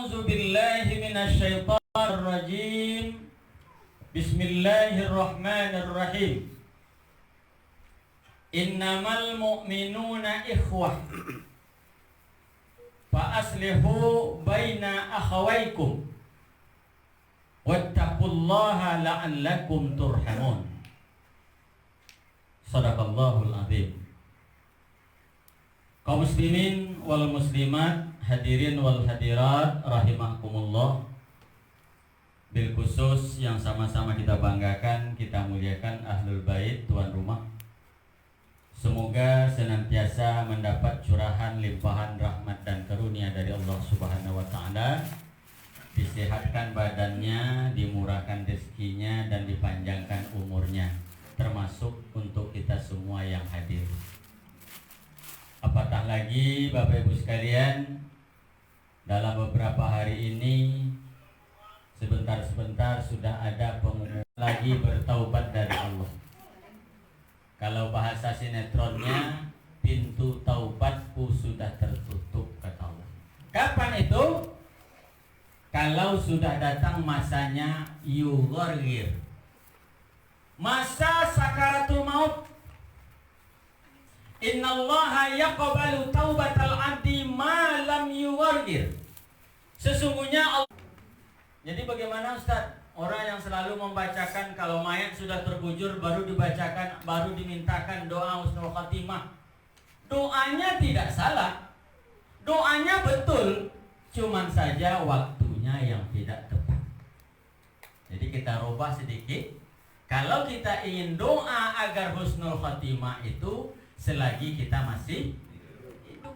A'udzu billahi minasyaitonir rajim. Bismillahirrahmanirrahim. Innamal mu'minuna ikhwah. Fa aslihu baina akhawaykum. Wattaqullaha la'allakum turhamun. Shadaqallahul azim. Kaum muslimin wal muslimat, hadirin wal hadirat rahimakumullah. Bil khusus yang sama-sama kita banggakan, kita muliakan ahlul bait, tuan rumah. Semoga senantiasa mendapat curahan limpahan rahmat dan karunia dari Allah Subhanahu wa taala. Disehatkan badannya, dimurahkan rezekinya dan dipanjangkan umurnya, termasuk untuk kita semua yang hadir. Apatah lagi Bapak Ibu sekalian, dalam beberapa hari ini sebentar-sebentar sudah ada pengumuman lagi bertaubat dari Allah. Kalau bahasa sinetronnya, pintu taubatku sudah tertutup, kata Allah. Kapan itu? Kalau sudah datang masanya yughargir, masa sakaratul maut. Innallaha yaqbalu taubatal abdi ma lam yughargir. Sesungguhnya Allah. Jadi bagaimana Ustaz? Orang yang selalu membacakan kalau mayat sudah terbujur baru dibacakan, baru dimintakan doa husnul khatimah. Doanya tidak salah. Doanya betul, cuman saja waktunya yang tidak tepat. Jadi kita rubah sedikit. Kalau kita ingin doa agar husnul khatimah itu selagi kita masih hidup.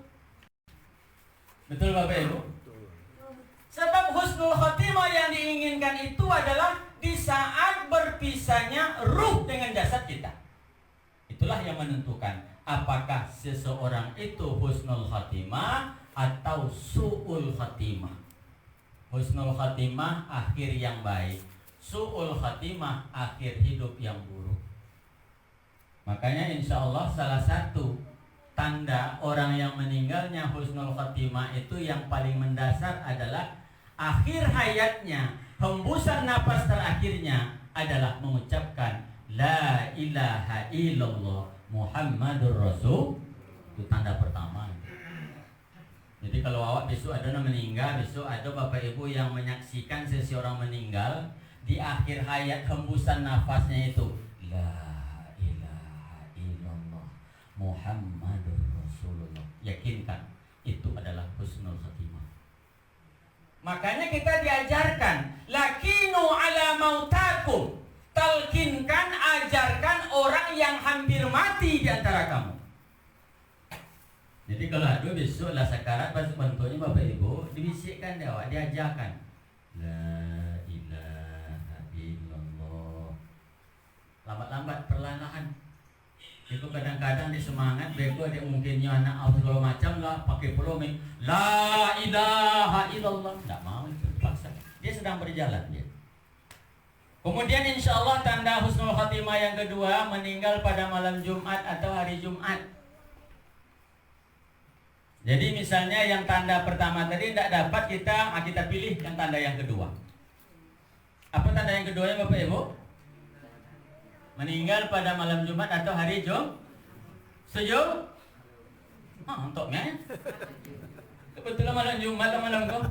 Betul Bapak Ibu? Sebab husnul khatimah yang diinginkan itu adalah di saat berpisahnya ruh dengan jasad kita. Itulah yang menentukan apakah seseorang itu husnul khatimah atau su'ul khatimah. Husnul khatimah akhir yang baik, su'ul khatimah akhir hidup yang buruk. Makanya insya Allah salah satu tanda orang yang meninggalnya husnul khatimah itu yang paling mendasar adalah akhir hayatnya, hembusan napas terakhirnya adalah mengucapkan La ilaha illallah Muhammadur Rasul. Itu tanda pertama. Jadi kalau awak besok ada orang meninggal, besok ada Bapak Ibu yang menyaksikan seseorang meninggal, di akhir hayat hembusan nafasnya itu La Muhammadur Rasulullah. Yakinkan itu adalah husnul khatimah. Makanya kita diajarkan lakinu ala mautakum. Talkinkan, ajarkan orang yang hampir mati di antara kamu. Jadi kalau ada besok lah sakarat, bentuknya Bapak Ibu dibisikkan dia, diajarkan La ilaha illallah. Lambat-lambat, perlahan. Itu kadang-kadang dia semangat, bego dia mungkinnya anak apa segala macam lah, pakai peluang La ilaha illallah. Tidak mau itu, paksa. Dia sedang berjalan dia. Kemudian insya Allah tanda husnul khatimah yang kedua, meninggal pada malam Jumat atau hari Jumat. Jadi misalnya yang tanda pertama tadi tidak dapat, kita pilih yang tanda yang kedua. Apa tanda yang keduanya Bapak Ibu? Meninggal pada malam Jumat atau hari Jumat. Setuju? Untuknya kebetulan malam Jumat atau malam kau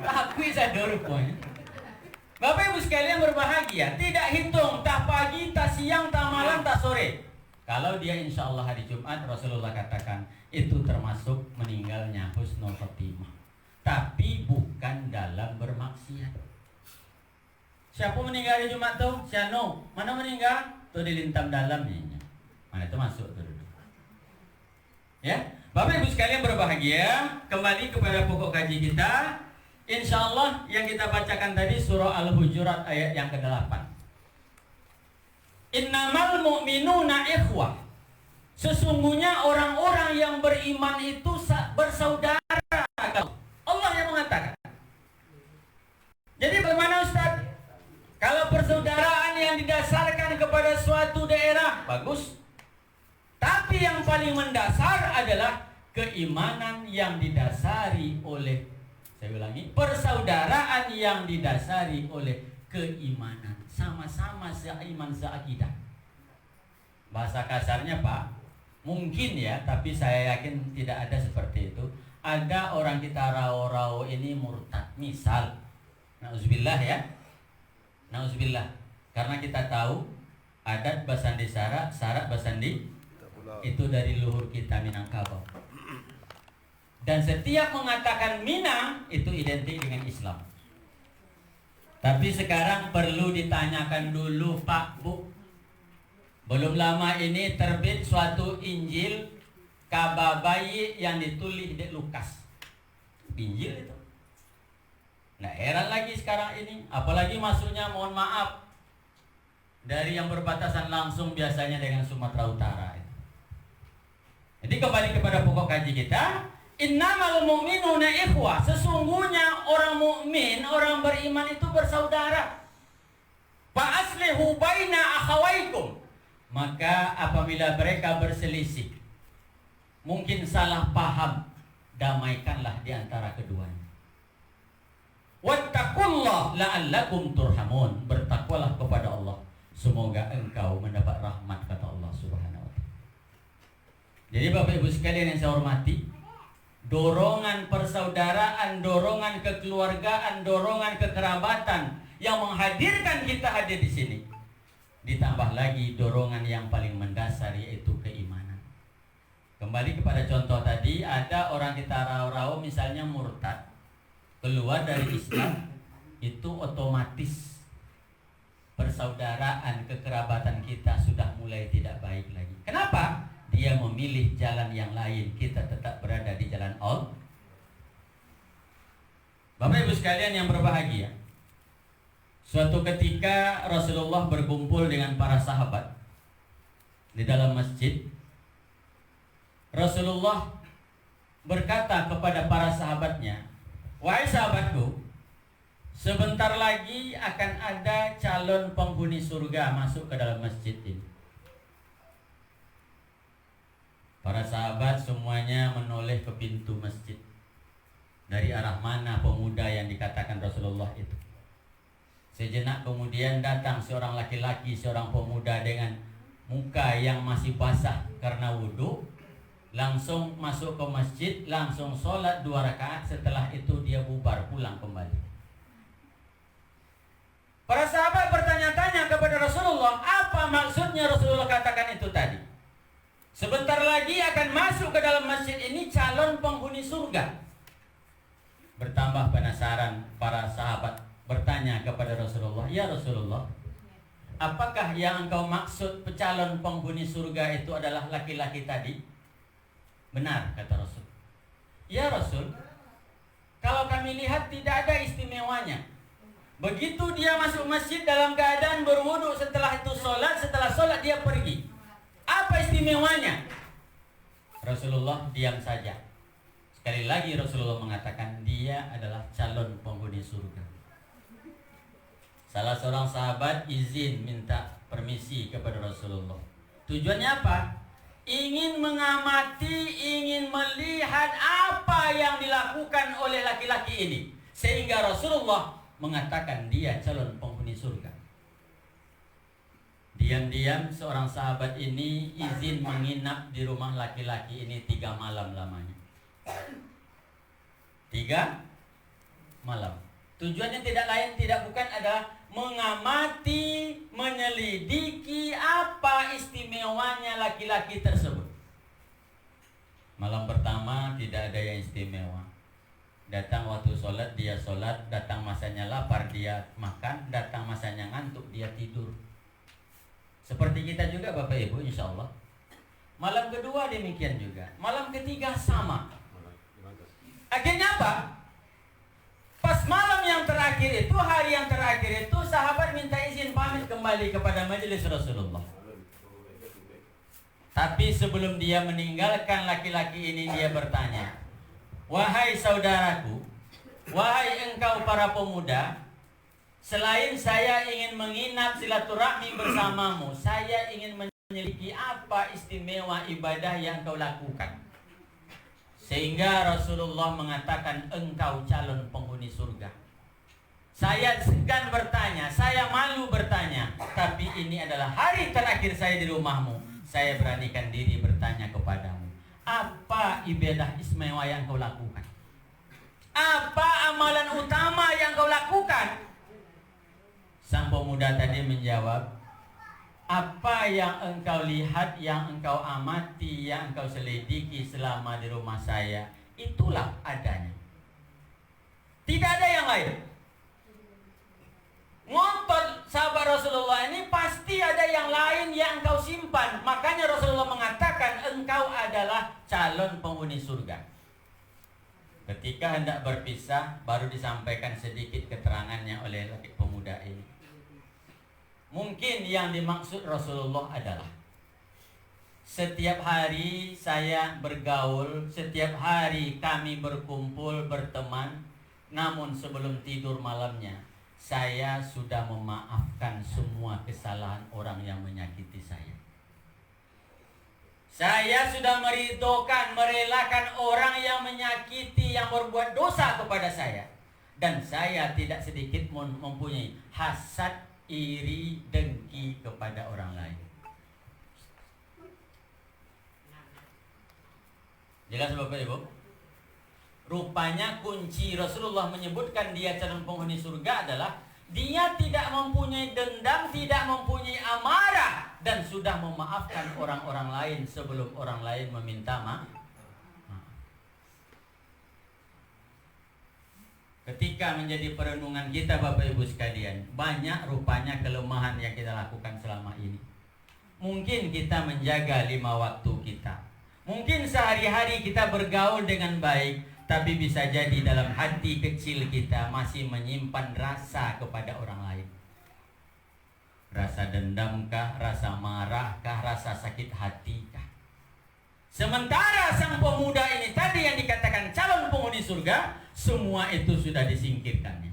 aku sadar rupanya. Bapak Ibu sekalian berbahagia, tidak hitung tak pagi, tak siang, tak malam, tak sore. Kalau dia insya Allah hari Jumat, Rasulullah katakan itu termasuk meninggalnya husnul khatimah. Tapi bukan dalam bermaksiat. Siapa meninggal hari Jumat tuh? Siano. Mana meninggal? Tuh dilintam dalamnya. Mana itu masuk tuh dulu. Ya, Bapak Ibu sekalian berbahagia. Kembali kepada pokok kaji kita. Insya Allah yang kita bacakan tadi surah Al-Hujurat ayat yang ke-8. Innamal mu'minuna ikhwah. Sesungguhnya orang-orang yang beriman itu bersaudara. Allah yang mengatakan. Jadi bagaimana Ustaz? Kalau persaudaraan yang didasarkan kepada suatu daerah, bagus. Tapi yang paling mendasar adalah keimanan yang didasari oleh Saya ulangi, persaudaraan yang didasari oleh keimanan, sama-sama seiman seakidah. Bahasa kasarnya Pak, mungkin ya, tapi saya yakin tidak ada seperti itu. Ada orang kita rao-rao ini murtad, misal, nauzubillah ya, nauzubillah, karena kita tahu adat Basandi Sarak Basandi itu dari luhur kita Minangkabau. Dan setiap mengatakan Minang itu identik dengan Islam. Tapi sekarang perlu ditanyakan dulu Pak, Bu. Belum lama ini terbit suatu Injil Kababayi yang ditulis di Lukas. Injil itu. Nah, heran lagi sekarang ini, apalagi masuknya mohon maaf dari yang berbatasan langsung biasanya dengan Sumatera Utara. Jadi kembali kepada pokok kaji kita, innamal mu'minuna ikhwah. Sesungguhnya orang mukmin, orang beriman itu bersaudara. Fa aslihu baina akhawaikum. Maka apabila mereka berselisih, mungkin salah paham, damaikanlah di antara keduanya. Wattaqullah la'allakum turhamun. Bertakwalah kepada Allah, semoga engkau mendapat rahmat, kata Allah Subhanahu wa taala. Jadi Bapak Ibu sekalian yang saya hormati, dorongan persaudaraan, dorongan kekeluargaan, dorongan kekerabatan yang menghadirkan kita hadir di sini. Ditambah lagi dorongan yang paling mendasar, yaitu keimanan. Kembali kepada contoh tadi, ada orang kita rau-rau misalnya murtad, keluar dari Islam, itu otomatis persaudaraan, kekerabatan kita sudah mulai tidak baik lagi. Kenapa? Dia memilih jalan yang lain, kita tetap berada di jalan Allah. Bapak Ibu sekalian yang berbahagia, suatu ketika Rasulullah berkumpul dengan para sahabat di dalam masjid. Rasulullah berkata kepada para sahabatnya, wahai sahabatku, sebentar lagi akan ada calon penghuni surga masuk ke dalam masjid ini. Para sahabat semuanya menoleh ke pintu masjid. Dari arah mana pemuda yang dikatakan Rasulullah itu? Sejenak kemudian datang seorang laki-laki, seorang pemuda dengan muka yang masih basah karena wudhu. Langsung masuk ke masjid, langsung sholat 2 rakaat. Setelah itu dia bubar pulang kembali. Para sahabat bertanya-tanya kepada Rasulullah, apa maksudnya Rasulullah katakan itu tadi? Sebentar lagi akan masuk ke dalam masjid ini calon penghuni surga. Bertambah penasaran para sahabat, bertanya kepada Rasulullah, ya Rasulullah, apakah yang engkau maksud calon penghuni surga itu adalah laki-laki tadi? Benar, kata Rasul. Ya Rasul, kalau kami lihat tidak ada istimewanya. Begitu dia masuk masjid dalam keadaan berwudu, setelah itu sholat, setelah sholat dia pergi. Apa istimewanya? Rasulullah diam saja. Sekali lagi Rasulullah mengatakan dia adalah calon penghuni surga. Salah seorang sahabat izin minta permisi kepada Rasulullah. Tujuannya apa? Ingin mengamati, ingin melihat apa yang dilakukan oleh laki-laki ini, sehingga Rasulullah mengatakan dia calon penghuni surga. Diam-diam seorang sahabat ini izin menginap di rumah laki-laki ini 3 malam lamanya. 3 malam. Tujuannya tidak lain tidak bukan adalah mengamati, menyelidiki apa istimewanya laki-laki tersebut. Malam pertama tidak ada yang istimewa. Datang waktu sholat dia sholat, datang masanya lapar dia makan, datang masanya ngantuk dia tidur. Seperti kita juga Bapak Ibu, insya Allah. Malam kedua demikian juga. Malam ketiga sama. Akhirnya apa? Pas malam yang terakhir itu, hari yang terakhir itu, sahabat minta izin pamit kembali kepada majelis Rasulullah. Tapi sebelum dia meninggalkan laki-laki ini, dia bertanya, wahai saudaraku, wahai engkau para pemuda, selain saya ingin menginap silaturahmi bersamamu, saya ingin menyelidiki apa istimewa ibadah yang kau lakukan. Sehingga Rasulullah mengatakan engkau calon penghuni surga. Saya segan bertanya, saya malu bertanya, tapi ini adalah hari terakhir saya di rumahmu. Saya beranikan diri bertanya kepadamu, apa ibadah istimewa yang kau lakukan? Apa amalan utama yang kau lakukan? Sang pemuda tadi menjawab, apa yang engkau lihat, yang engkau amati, yang engkau selidiki selama di rumah saya, itulah adanya. Tidak ada yang lain. Ngotot sahabat Rasulullah ini pasti ada yang lain yang engkau simpan. Makanya Rasulullah mengatakan engkau adalah calon penghuni surga. Ketika hendak berpisah, baru disampaikan sedikit keterangannya oleh laki pemuda ini. Mungkin yang dimaksud Rasulullah adalah setiap hari saya bergaul, setiap hari kami berkumpul, berteman, namun sebelum tidur malamnya saya sudah memaafkan semua kesalahan orang yang menyakiti saya. Saya sudah meridhokan, merelakan orang yang menyakiti, yang berbuat dosa kepada saya. Dan saya tidak sedikit mempunyai hasad, iri, dengki kepada orang lain. Jelas Bapak Ibu? Rupanya kunci Rasulullah menyebutkan dia calon penghuni surga adalah dia tidak mempunyai dendam, tidak mempunyai amarah, dan sudah memaafkan orang-orang lain sebelum orang lain meminta maaf. Ketika menjadi perenungan kita Bapak Ibu sekalian, banyak rupanya kelemahan yang kita lakukan selama ini. Mungkin kita menjaga 5 waktu kita. Mungkin sehari-hari kita bergaul dengan baik, tapi bisa jadi dalam hati kecil kita masih menyimpan rasa kepada orang lain. Rasa dendamkah, rasa marahkah, rasa sakit hatikah? Sementara sang pemuda ini tadi yang dikatakan calon penghuni surga, semua itu sudah disingkirkannya.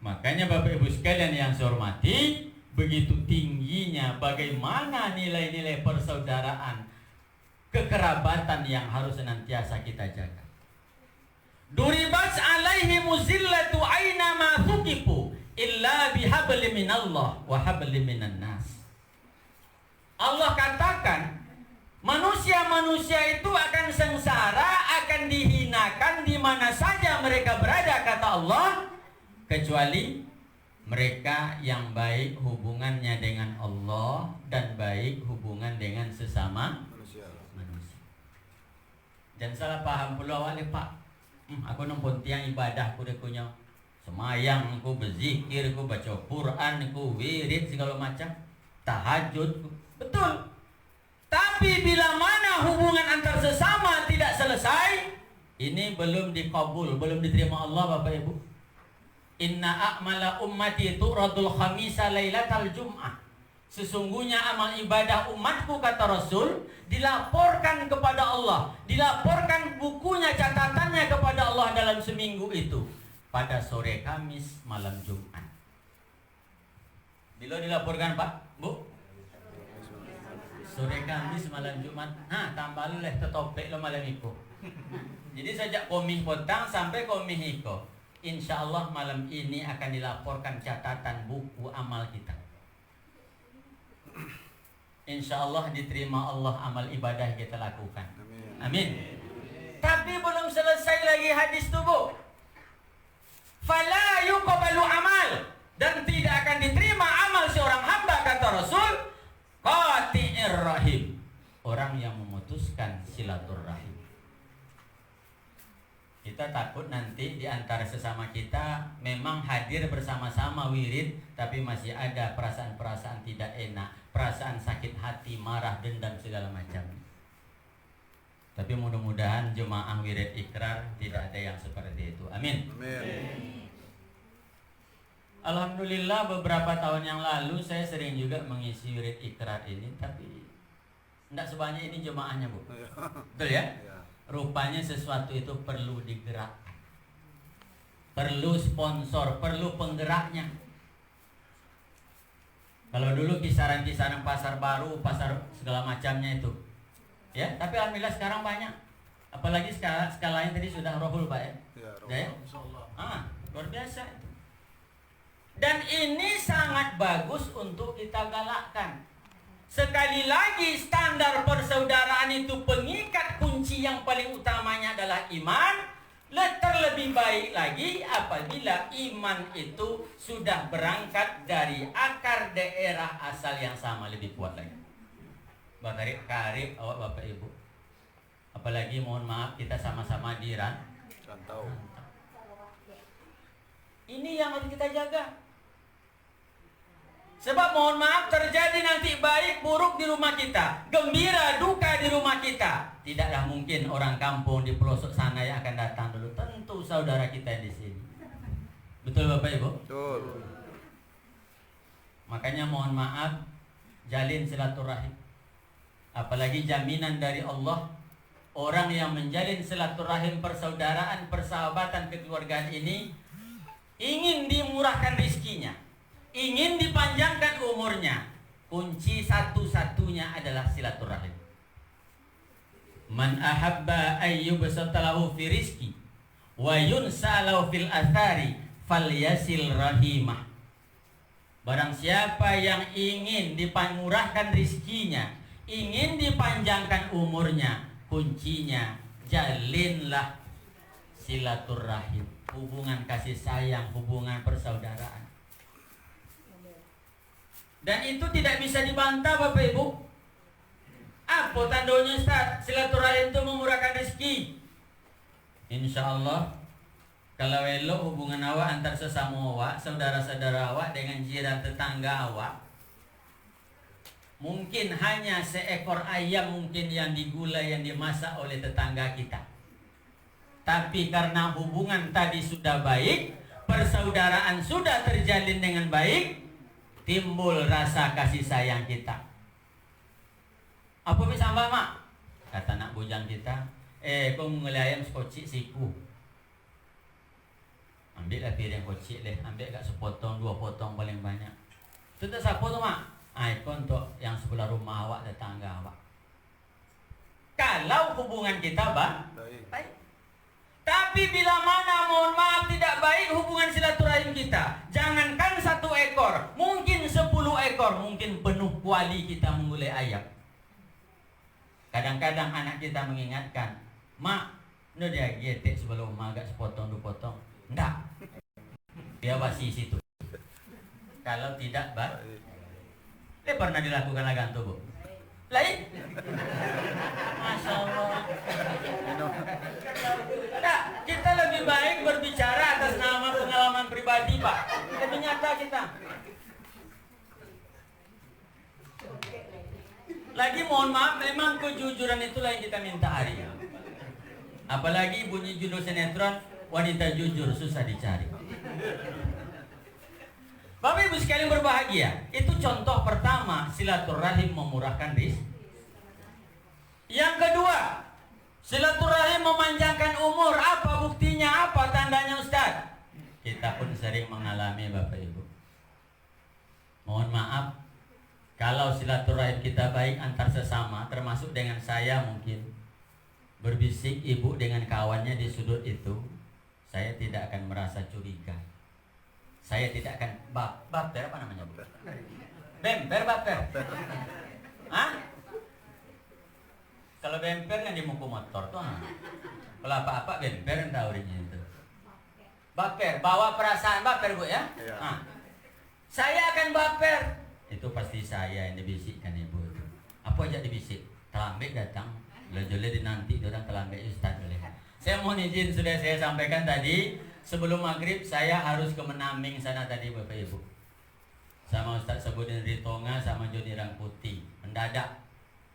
Makanya Bapak Ibu sekalian yang saya hormati, begitu tingginya bagaimana nilai-nilai persaudaraan, kekerabatan yang harus senantiasa kita jaga. Duribat alaihi muzillatu aina ma thuqifu illa bihabli minallah wa habli minan nas. Allah katakan manusia-manusia itu akan sengsara, akan dihinakan di mana saja mereka berada, kata Allah, kecuali mereka yang baik hubungannya dengan Allah dan baik hubungan dengan sesama manusia. Jangan salah paham pula awak ni Pak. Aku nempun tiang ibadah aku dekunya semayang, aku berzikir, aku baca Quran, aku wirid segala macam, tahajud. Betul. Tapi bila mana hubungan antar sesama tidak selesai, ini belum dikabul, belum diterima Allah Bapak Ibu. Inna a'mala ummati tu'radul khamisa lailatal jum'ah. Sesungguhnya amal ibadah umatku, kata Rasul, dilaporkan kepada Allah, dilaporkan bukunya, catatannya kepada Allah dalam seminggu itu pada sore Kamis, malam Jumat. Bila dilaporkan Pak, Bu? Sore Kamis, malam Jumat. Nah, tambah lu leh tetopek lo malam itu. Jadi sejak komih petang sampai komih iko, insya Allah malam ini akan dilaporkan catatan buku amal kita. Insya Allah diterima Allah amal ibadah yang kita lakukan. Amin. Tapi belum selesai lagi hadis itu, Bu. Fala yuqbalu amal, dan tidak akan diterima amal seorang hamba, kata Rasul, qati'ir rahim, orang yang memutuskan silaturahim. Kita takut nanti di antara sesama kita memang hadir bersama-sama wirid, tapi masih ada perasaan-perasaan tidak enak, perasaan sakit hati, marah, dendam, segala macam. Tapi mudah-mudahan jemaah wirid ikrar tidak ada yang seperti itu. Amin. Amin. Alhamdulillah beberapa tahun yang lalu saya sering juga mengisi wirid ikrar ini, tapi tidak sebanyak ini jemaahnya, Bu. Betul ya? Rupanya sesuatu itu perlu digerakkan, perlu sponsor, perlu penggeraknya. Kalau dulu kisaran-kisaran pasar baru, pasar segala macamnya itu, ya. Tapi alhamdulillah sekarang banyak. Apalagi skalanya tadi sudah rohul Pak ya. Ya, Luar biasa itu. Dan ini sangat bagus untuk kita galakkan. Sekali lagi, standar persaudaraan itu pengikat kunci yang paling utamanya adalah iman. Terlebih baik lagi apabila iman itu sudah berangkat dari akar daerah asal yang sama, lebih kuat lagi. Batarik karib awak Bapak Ibu. Apalagi mohon maaf kita sama-sama di rantau. Ini yang harus kita jaga. Sebab mohon maaf terjadi nanti baik buruk di rumah kita, gembira duka di rumah kita. Tidaklah mungkin orang kampung di pelosok sana yang akan datang dulu. Tentu saudara kita di sini. Betul Bapak Ibu? Betul. Makanya mohon maaf, jalin silaturahim. Apalagi jaminan dari Allah, orang yang menjalin silaturahim, persaudaraan, persahabatan, kekeluargaan ini ingin dimurahkan rizkinya, ingin dipanjangkan umurnya. Kunci satu-satunya adalah silaturahim. Man ahabba ayyubsatalahu fi rizki wa yunsalahu fil athari falyasil rahimah. Barang siapa yang ingin dimurahkan rizkinya, ingin dipanjangkan umurnya, kuncinya jalinlah silaturahim, hubungan kasih sayang, hubungan persaudaraan. Dan itu tidak bisa dibantah Bapak Ibu. Apa tandanya Ustaz? Silaturahim itu memurahkan rezeki. Insya Allah, kalau elok hubungan awak antar sesama awak, saudara-saudara awak dengan jiran tetangga awak, mungkin hanya seekor ayam mungkin yang digulai, yang dimasak oleh tetangga kita. Tapi karena hubungan tadi sudah baik, persaudaraan sudah terjalin dengan baik, timbul rasa kasih sayang kita. Apa bisa mbak mak? Kata anak bujang kita, kau mulai ayam sekocik siku. Ambil lah piring kocik deh, ambil gak sepotong, 2 potong paling banyak. Itu tak siapa tu mak? Itu untuk yang sebelah rumah awak, tetangga awak. Kalau hubungan kita baik. Tapi bila mana mohon maaf tidak baik hubungan silaturahim kita, jangankan 1 ekor, mungkin 10 ekor, mungkin penuh kuali kita menggulai ayam. Kadang-kadang anak kita mengingatkan, mak, no dia getek sebelum mak agak sepotong 2 potong. Enggak, dia basi situ. Kalau tidak baik, pernah dilakukan lagi tuh bu? Lain? Masya Allah. Nah, kita lebih baik berbicara atas nama pengalaman pribadi Pak. Lebih nyata kita. Lagi mohon maaf, memang kejujuran itulah yang kita minta hari ini. Apalagi bunyi judul sinetron, wanita jujur susah dicari. Bapak Ibu sekalian berbahagia, itu contoh pertama silaturahim memurahkan rizki. Yang kedua, silaturahim memanjangkan umur. Apa buktinya? Apa tandanya Ustaz? Kita pun sering mengalami Bapak Ibu. Mohon maaf, kalau silaturahim kita baik antar sesama, termasuk dengan saya mungkin, berbisik ibu dengan kawannya di sudut itu, saya tidak akan merasa curiga. Saya tidak akan baper apa namanya bu? Bemper baper. Hah? Kalau bemper kan di muka motor tuh. Kalau apa-apa bemper yang tahu itu. Baper, bawa perasaan baper bu ya? Iya. Saya akan baper. Itu pasti saya yang dibisikkan ibu itu. Apa aja dibisik? Terlambat datang. Jole dinanti orang terlambat Ustaz boleh. Saya mohon izin sudah saya sampaikan tadi. Sebelum maghrib saya harus ke Menaming sana tadi Bapak Ibu. Sama Ustaz Sabudin Ritonga sama Joni Rangkuti. Mendadak.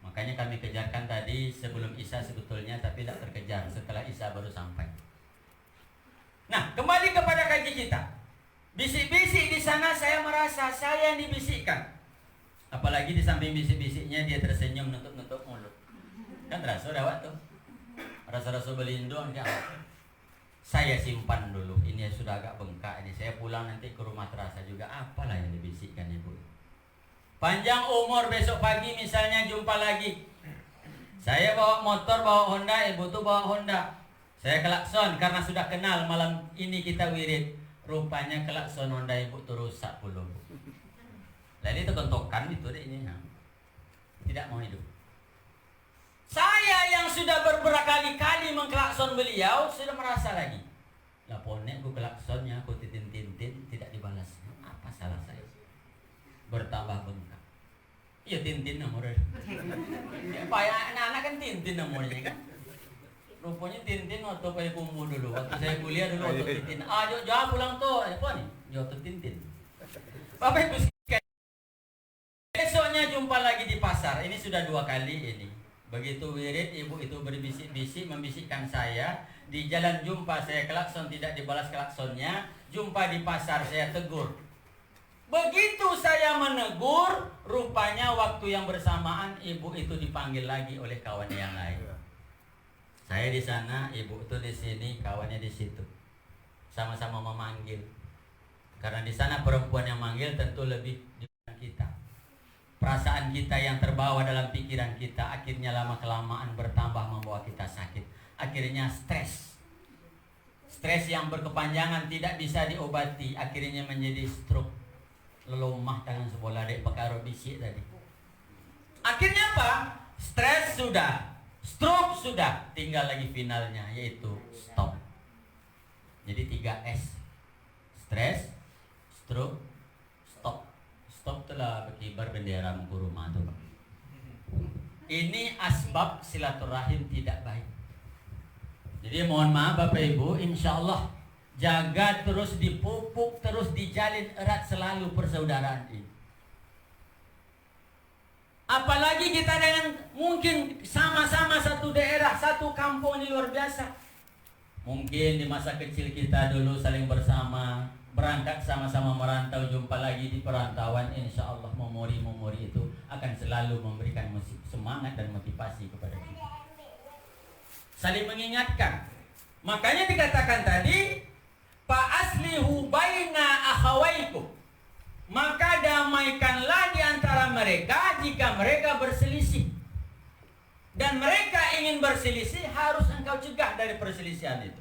Makanya kami kejarkan tadi sebelum Isya sebetulnya, tapi tidak terkejar. Setelah Isya baru sampai. Nah, kembali kepada kaji kita. Bisik-bisik di sana saya merasa saya yang dibisikkan. Apalagi di samping bisik-bisiknya dia tersenyum nutup-nutup mulut. Kan terasa dah waktu. Rasa-rasa belindung kan. Saya simpan dulu, ini sudah agak bengkak ini. Saya pulang nanti ke rumah terasa juga. Apalah yang dibisikkan ibu. Panjang umur, besok pagi misalnya jumpa lagi. Saya bawa motor, bawa Honda, ibu tuh bawa Honda. Saya klakson karena sudah kenal malam ini kita wirid. Rupanya klakson Honda ibu tuh rusak puluh. Lalu itu kontokan itu deh ini. Tidak mau hidup. Saya yang sudah berkali-kali mengklakson beliau sudah merasa lagi. Lah ponek aku klaksonnya, aku tintin-tintin tidak dibalas. Apa salah saya? Bertambah bengkak. Iya tintin nomornya. Ya, anak-anak kan tintin nomornya kan. Rupanya tintin waktu pakai bumbu dulu. Waktu saya kuliah dulu waktu tintin. Jauh pulang tuh. Apa nih? Jauh tintin. Bapak Ibu sekalian. Besoknya jumpa lagi di pasar. Ini sudah 2 kali ini. Begitu wirid, ibu itu berbisik-bisik membisikkan saya. Di jalan jumpa saya klakson, tidak dibalas klaksonnya. Jumpa di pasar saya tegur. Begitu saya menegur, rupanya waktu yang bersamaan ibu itu dipanggil lagi oleh kawan yang lain. Saya di sana, ibu itu di sini, kawannya di situ. Sama-sama memanggil. Karena di sana perempuan yang manggil tentu lebih dibanding kita. Perasaan kita yang terbawa dalam pikiran kita akhirnya lama-kelamaan bertambah membawa kita sakit. Akhirnya stres. Stres yang berkepanjangan tidak bisa diobati, akhirnya menjadi stroke. Lelemah tangan sebelah dek pakai bisik tadi. Akhirnya apa? Stres sudah, stroke sudah, tinggal lagi finalnya yaitu stop. Jadi 3S. Stres, stroke, stop. Stop telah berkibar bendera mengkuruma tuh. Ini asbab silaturahim tidak baik. Jadi mohon maaf Bapak Ibu, insya Allah jaga terus dipupuk, terus dijalin erat selalu persaudaraan ini. Apalagi kita dengan mungkin sama-sama satu daerah, satu kampung ini luar biasa. Mungkin di masa kecil kita dulu saling bersama, berangkat sama-sama merantau, jumpa lagi di perantauan. Insya Allah memori-memori itu akan selalu memberikan semangat dan motivasi kepada kita. Saling mengingatkan. Makanya dikatakan tadi, fa aslihu baina akhawaikum. Maka damaikanlah di antara mereka jika mereka berselisih. Dan mereka ingin berselisih, harus engkau cegah dari perselisihan itu.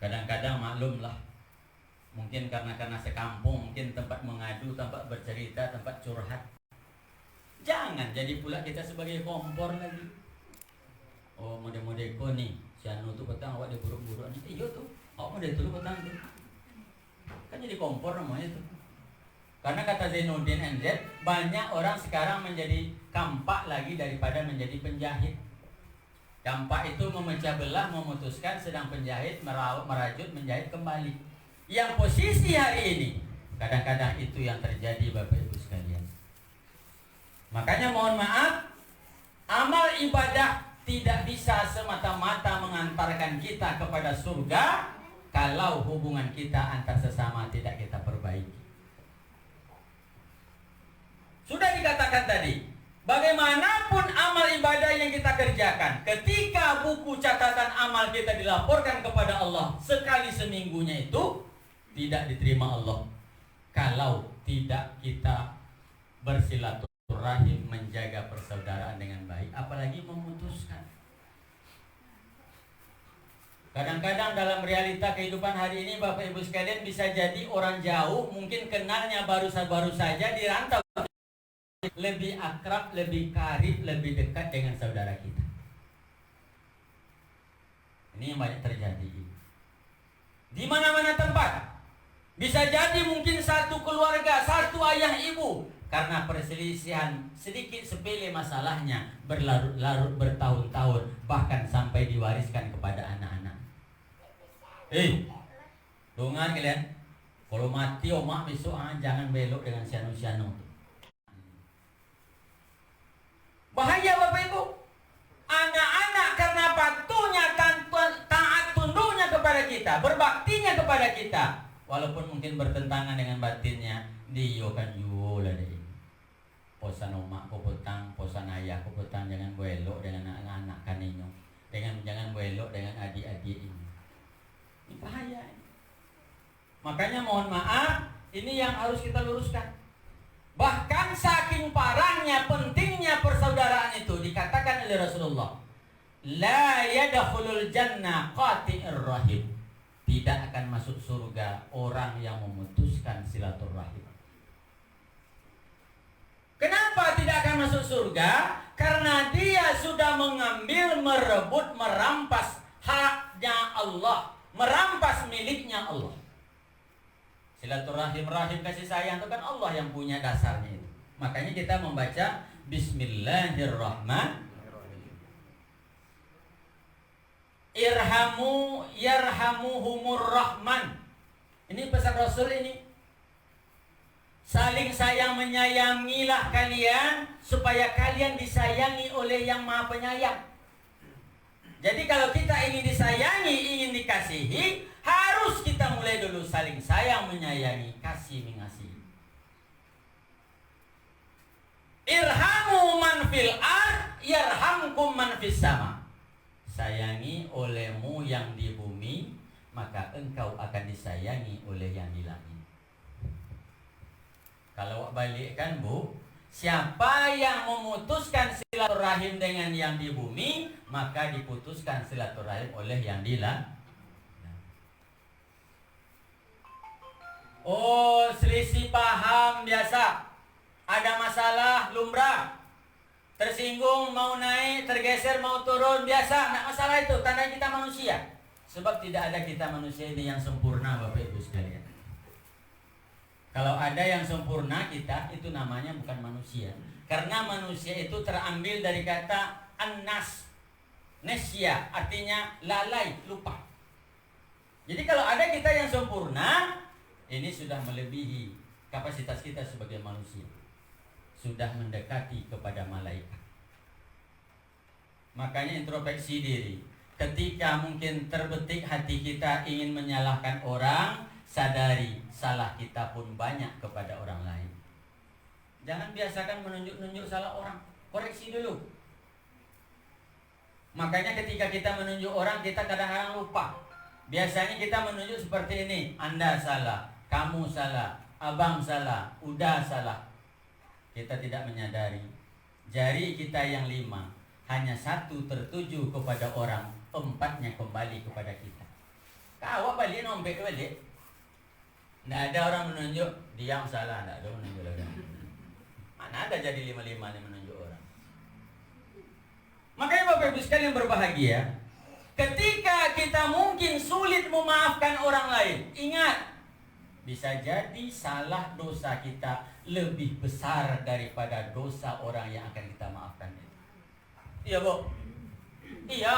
Kadang-kadang maklumlah, mungkin karena sekampung, mungkin tempat mengadu, tempat bercerita, tempat curhat. Jangan jadi pula kita sebagai kompor lagi. Oh mode-mode ko nih, si anu tuh petang awak diburuk-buruk nih. Iya tuh, awak mode tuh petang tuh. Kan jadi kompor namanya tuh. Karena kata Zainuddin NZ, banyak orang sekarang menjadi kampak lagi daripada menjadi penjahit. Kampak itu memecah belah, memutuskan, sedang penjahit merajut, menjahit kembali. Yang posisi hari ini, kadang-kadang itu yang terjadi Bapak Ibu sekalian. Makanya mohon maaf, amal ibadah tidak bisa semata-mata mengantarkan kita kepada surga kalau hubungan kita antar sesama tidak kita perbaiki. Sudah dikatakan tadi, bagaimanapun amal ibadah yang kita kerjakan, ketika buku catatan amal kita dilaporkan kepada Allah sekali seminggunya itu tidak diterima Allah kalau tidak kita bersilaturahim, menjaga persaudaraan dengan baik, apalagi memutuskan. Kadang-kadang dalam realita kehidupan hari ini Bapak Ibu sekalian, bisa jadi orang jauh, mungkin kenalnya baru saja di rantau, lebih akrab, lebih karib, lebih dekat dengan saudara kita. Ini yang banyak terjadi di mana-mana tempat. Bisa jadi mungkin satu keluarga, satu ayah ibu, karena perselisihan sedikit sepele masalahnya berlarut-larut bertahun-tahun, bahkan sampai diwariskan kepada anak-anak. Dengar kalian, kalau mati omak besok jangan belok dengan sianu-sianu. Bahaya Bapak Ibu. Anak-anak karena patuhnya, taat tunduknya kepada kita, berbaktinya kepada kita, walaupun mungkin bertentangan dengan batinnya, dia kan jual deh. Posan omak ko petang, posan ayah ko petang, jangan belok dengan anak-anak kaninyo, jangan belok dengan adik-adik ini. Ini bahaya. Makanya mohon maaf, ini yang harus kita luruskan. Bahkan saking parahnya, pentingnya disebutkan oleh Rasulullah, la yadkhulul jannah qati'ir rahim. Tidak akan masuk surga orang yang memutuskan silaturahim. Kenapa tidak akan masuk surga? Karena dia sudah mengambil, merebut, merampas haknya Allah, merampas miliknya Allah. Silaturahim, rahim, kasih sayang itu kan Allah yang punya dasarnya itu. Makanya kita membaca Bismillahirrahmanirrahim. Irhamu yarhamuhumur rahman. Ini pesan Rasul ini. Saling sayang menyayangilah kalian supaya kalian disayangi oleh yang Maha Penyayang. Jadi kalau kita ingin disayangi, ingin dikasihi, harus kita mulai dulu saling sayang menyayangi, kasih mengasihi. Irhamu man fil ard yarhamkum man fis sama. Sayangi olehmu yang di bumi, maka engkau akan disayangi oleh yang di langit. Kalau balikkan Bu, siapa yang memutuskan silaturahim dengan yang di bumi, maka diputuskan silaturahim oleh yang di langit. Oh, selisih paham biasa. Ada masalah lumrah. Tersinggung, mau naik, tergeser, mau turun, biasa. Tidak masalah itu, tanda kita manusia. Sebab tidak ada kita manusia ini yang sempurna, Bapak Ibu sekalian. Kalau ada yang sempurna kita, itu namanya bukan manusia. Karena manusia itu terambil dari kata annas, nesya, artinya lalai, lupa. Jadi kalau ada kita yang sempurna, ini sudah melebihi kapasitas kita sebagai manusia. Sudah mendekati kepada malaikat. Makanya introspeksi diri. Ketika mungkin terbetik hati kita ingin menyalahkan orang, sadari salah kita pun banyak kepada orang lain. Jangan biasakan menunjuk-nunjuk salah orang. Koreksi dulu. Makanya ketika kita menunjuk orang, kita kadang-kadang lupa. Biasanya kita menunjuk seperti ini. Anda salah, kamu salah, abang salah, udah salah. Kita tidak menyadari jari kita yang 5 hanya 1 tertuju kepada orang, 4-nya kembali kepada kita. Kau balik nombek balik. Tidak ada orang menunjuk diam salah, tidak ada menunjuk lagi. Mana ada jadi 5-5 yang menunjuk orang. Makanya Bapak Ibu sekalian berbahagia, ketika kita mungkin sulit memaafkan orang lain, ingat, bisa jadi salah dosa kita lebih besar daripada dosa orang yang akan kita maafkan itu. Iya, Bu? Iya.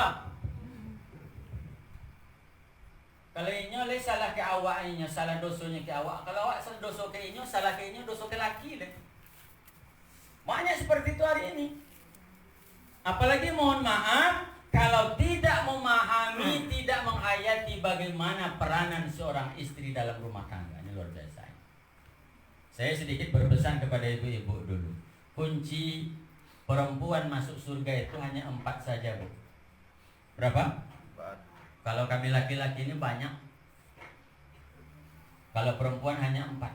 Kalau inyo le salah ke awak inyo, salah dosonya ke awak. Kalau awak salah dosa ke inyo, salah ke inyo, dosa ke laki le. Banyak seperti itu hari ini. Apalagi mohon maaf, kalau tidak memahami, tidak menghayati bagaimana peranan seorang istri dalam rumah tangga. Ini luar biasa. Saya sedikit berpesan kepada ibu-ibu dulu. Kunci perempuan masuk surga itu hanya 4 saja, Bu. Berapa? 4. Kalau kami laki-laki ini banyak. Kalau perempuan hanya 4.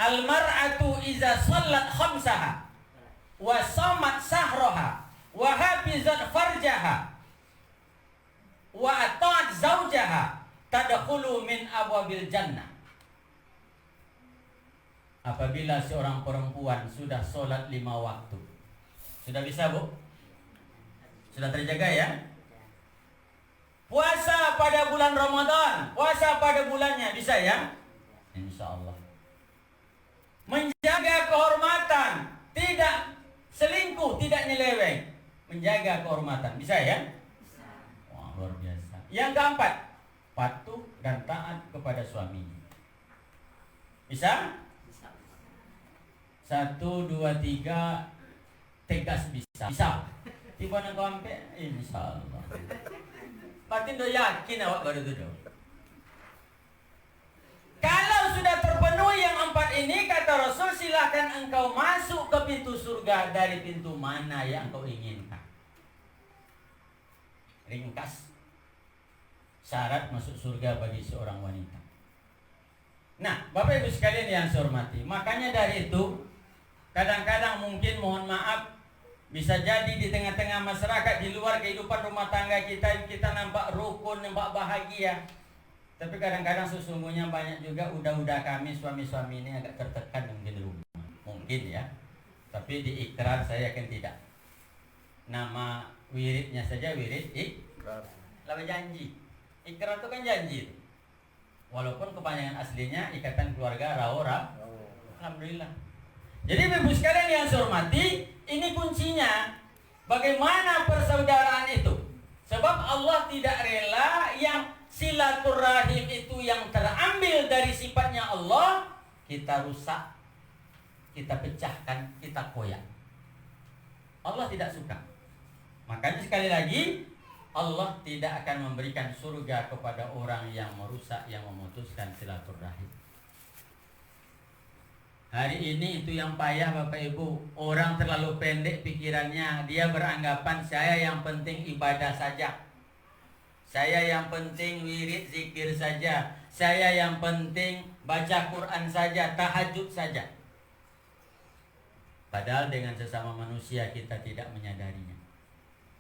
Al-mar'atu iza shallat khamsaha wa shamat sahraha wa hafizat farjaha wa ata'at zawjaha tadkhulu min abwabil jannah. Apabila seorang perempuan sudah sholat 5 waktu, sudah bisa, Bu? Sudah terjaga ya? Puasa pada bulan Ramadan, puasa pada bulannya, bisa ya? Insya Allah. Menjaga kehormatan, tidak selingkuh, tidak nyeleweng, menjaga kehormatan, bisa ya? Wah, luar biasa. Yang keempat, patuh dan taat kepada suaminya. Bisa? 1, 2, 3, tegas bisa. Bisa. Tiba nak kau ambil, insya Allah. Batin do yakin awak baru duduk. Kalau sudah terpenuhi yang 4 ini, kata Rasul, silahkan engkau masuk ke pintu surga dari pintu mana yang engkau inginkan. Ringkas syarat masuk surga bagi seorang wanita. Nah, Bapak Ibu sekalian yang saya hormati, makanya dari itu kadang-kadang mungkin mohon maaf Bisa jadi di tengah-tengah masyarakat, di luar kehidupan rumah tangga kita nampak rukun, nampak bahagia. Tapi kadang-kadang sesungguhnya banyak juga udah kami suami-suami ini agak tertekan mungkin di rumah. Mungkin ya. Tapi di ikrar saya yakin tidak. Nama wiridnya saja wirid ikrar. Lalu janji. Ikrar itu kan janji. Walaupun kepanjangan aslinya Ikatan Keluarga Raora. Alhamdulillah. Jadi Ibu sekalian yang saya hormati, ini kuncinya. Bagaimana persaudaraan itu? Sebab Allah tidak rela yang silaturahim itu yang terambil dari sifatnya Allah kita rusak, kita pecahkan, kita koyak. Allah tidak suka. Makanya sekali lagi Allah tidak akan memberikan surga kepada orang yang merusak, yang memutuskan silaturahim. Hari ini itu yang payah Bapak Ibu. Orang terlalu pendek pikirannya. Dia beranggapan saya yang penting ibadah saja. Saya yang penting wirid zikir saja. Saya yang penting baca Quran saja, tahajud saja. Padahal dengan sesama manusia kita tidak menyadarinya.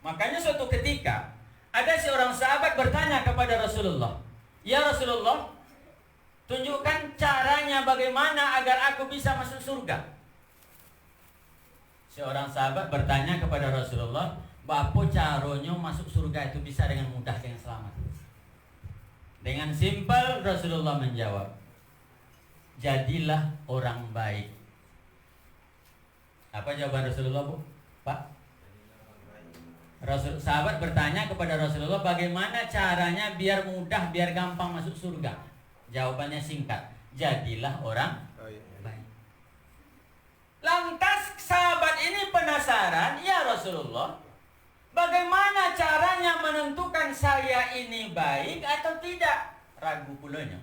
Makanya suatu ketika ada seorang sahabat bertanya kepada Rasulullah, "Ya Rasulullah, tunjukkan caranya bagaimana agar aku bisa masuk surga." Seorang sahabat bertanya kepada Rasulullah, "Bapo caranya masuk surga itu bisa dengan mudah, dengan selamat?" Dengan simpel Rasulullah menjawab, "Jadilah orang baik." Apa jawaban Rasulullah, Bu? Pak? Sahabat bertanya kepada Rasulullah, bagaimana caranya biar mudah, biar gampang masuk surga? Jawabannya singkat, jadilah orang baik. Lantas sahabat ini penasaran, "Ya Rasulullah, bagaimana caranya menentukan saya ini baik atau tidak?" Ragu pulanya.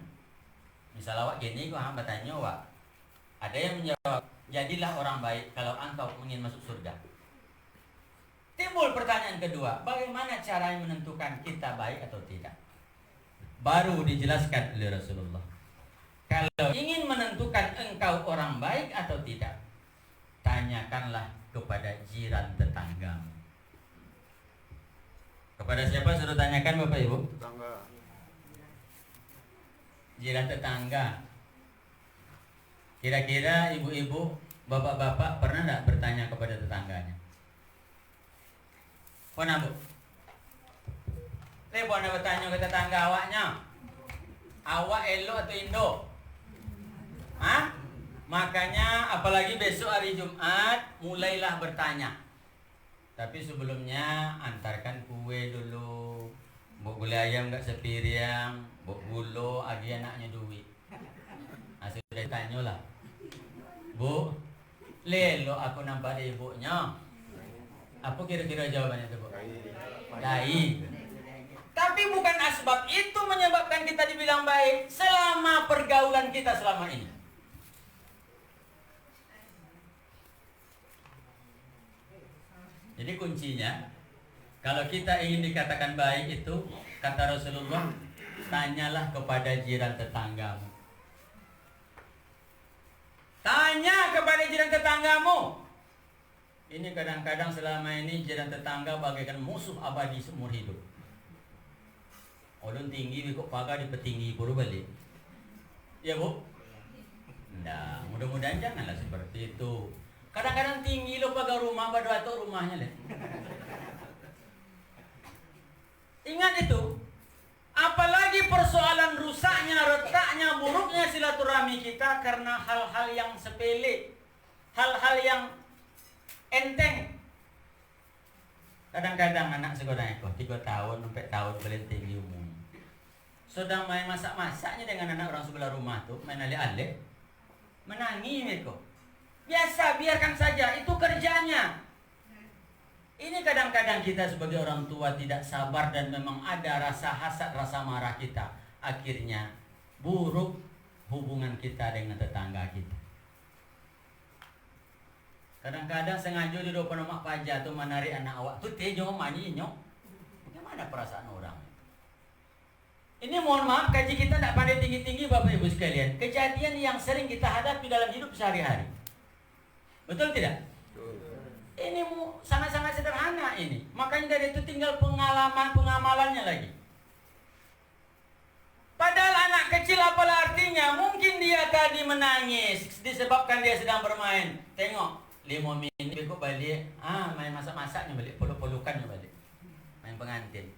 Misal awak gini, kok hamba tanya awak. Ada yang menjawab, "Jadilah orang baik kalau engkau ingin masuk surga." Timbul pertanyaan kedua, bagaimana caranya menentukan kita baik atau tidak? Baru dijelaskan oleh Rasulullah. Kalau ingin menentukan engkau orang baik atau tidak, tanyakanlah kepada jiran tetanggamu. Kepada siapa suruh tanyakan Bapak Ibu? Tetangga. Jiran tetangga. Kira-kira ibu-ibu, bapak-bapak pernah tidak bertanya kepada tetangganya? Pernah, Bu? Lepas anda bertanya ke tetangga awaknya, awak elok atau Indo? Hah? Makanya apalagi besok hari Jumat, mulailah bertanya. Tapi sebelumnya antarkan kue dulu. Bok gulai ayam gak sepiring, bok gulo, agi anaknya duit. Nah, sudah tanya lah, "Bu, lelo aku nampak di ibunya." Apa kira-kira jawabannya itu, Bu? Baik. Tapi bukan asbab itu menyebabkan kita dibilang baik selama pergaulan kita selama ini. Jadi kuncinya, kalau kita ingin dikatakan baik itu, kata Rasulullah, tanyalah kepada jiran tetanggamu. Tanya kepada jiran tetanggamu. Ini kadang-kadang selama ini jiran tetangga bagaikan musuh abadi seumur hidup. Ulun tinggi kok pagar di petinggi baru balik. Ya, Bu? Nah, mudah-mudahan janganlah seperti itu. Kadang-kadang tinggi lo pagar rumah pada atau rumahnya leh. Ingat itu. Apalagi persoalan rusaknya, retaknya, buruknya silaturahmi kita karena hal-hal yang sepele, hal-hal yang enteng. Kadang-kadang anak sekolah itu 3 tahun sampai tahun belenting umum. Sedang main masak-masaknya dengan anak orang sebelah rumah tuh, main ale-ale. Menangis mereka. Biasa, biarkan saja, itu kerjanya. Ini kadang-kadang kita sebagai orang tua tidak sabar dan memang ada rasa hasad, rasa marah kita. Akhirnya buruk hubungan kita dengan tetangga kita. Kadang-kadang sengaja di depan mak pajak tu menarik anak awak tu tejo mani nyok. Bagaimana perasaan orang? Ini mohon maaf, kaji kita tak pandai tinggi-tinggi Bapak Ibu sekalian. Kejadian yang sering kita hadapi dalam hidup sehari-hari. Betul tidak? Ini sangat-sangat sederhana ini. Makanya dari itu tinggal pengamalannya lagi. Padahal anak kecil apalah artinya? Mungkin dia tadi menangis disebabkan dia sedang bermain. Tengok 5 menit kok balik. Main masak-masaknya balik, peluk-pelukannya balik. Main pengantin.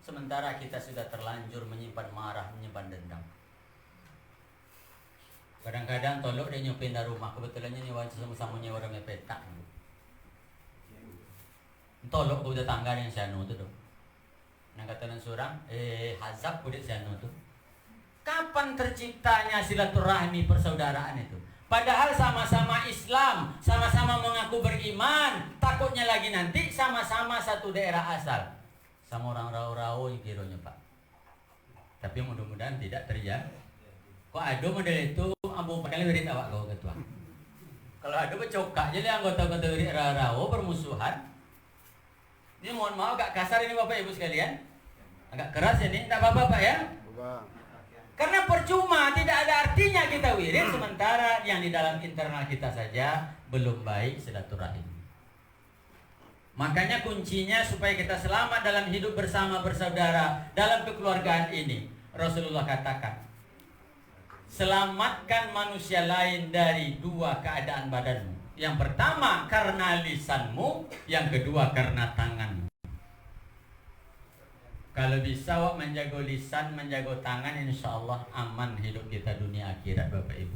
Sementara kita sudah terlanjur menyimpan marah, menyimpan dendam. Kadang-kadang tolok dia nyopin dari rumah. Kebetulannya ni sama-sama nyewa orang petak. Tolok ke tetangga yang sianu tu. Nang kata nang surang, hazab kudik sianu tu. Kapan terciptanya silaturahmi persaudaraan itu? Padahal sama-sama Islam, sama-sama mengaku beriman. Takutnya lagi nanti sama-sama satu daerah asal. Sama orang rau-rau yang kiranya Pak. Tapi mudah-mudahan tidak terjadi. Kok ada model itu, ambo kali wirid awak kau ketua. Kalau ada bercokak jadi anggota-anggota wirid rau-rau bermusuhan. Ini mohon maaf agak kasar ini Bapak Ibu sekalian. Agak keras ini, tak apa-apa Pak ya. Karena percuma, tidak ada artinya kita wirid sementara yang di dalam internal kita saja belum baik silaturahim. Makanya kuncinya supaya kita selamat dalam hidup bersama bersaudara dalam kekeluargaan ini. Rasulullah katakan, selamatkan manusia lain dari 2 keadaan badanmu. Yang pertama karena lisanmu, yang kedua karena tanganmu. Kalau bisa wak menjaga lisan, menjaga tangan, insya Allah aman hidup kita dunia akhirat Bapak Ibu.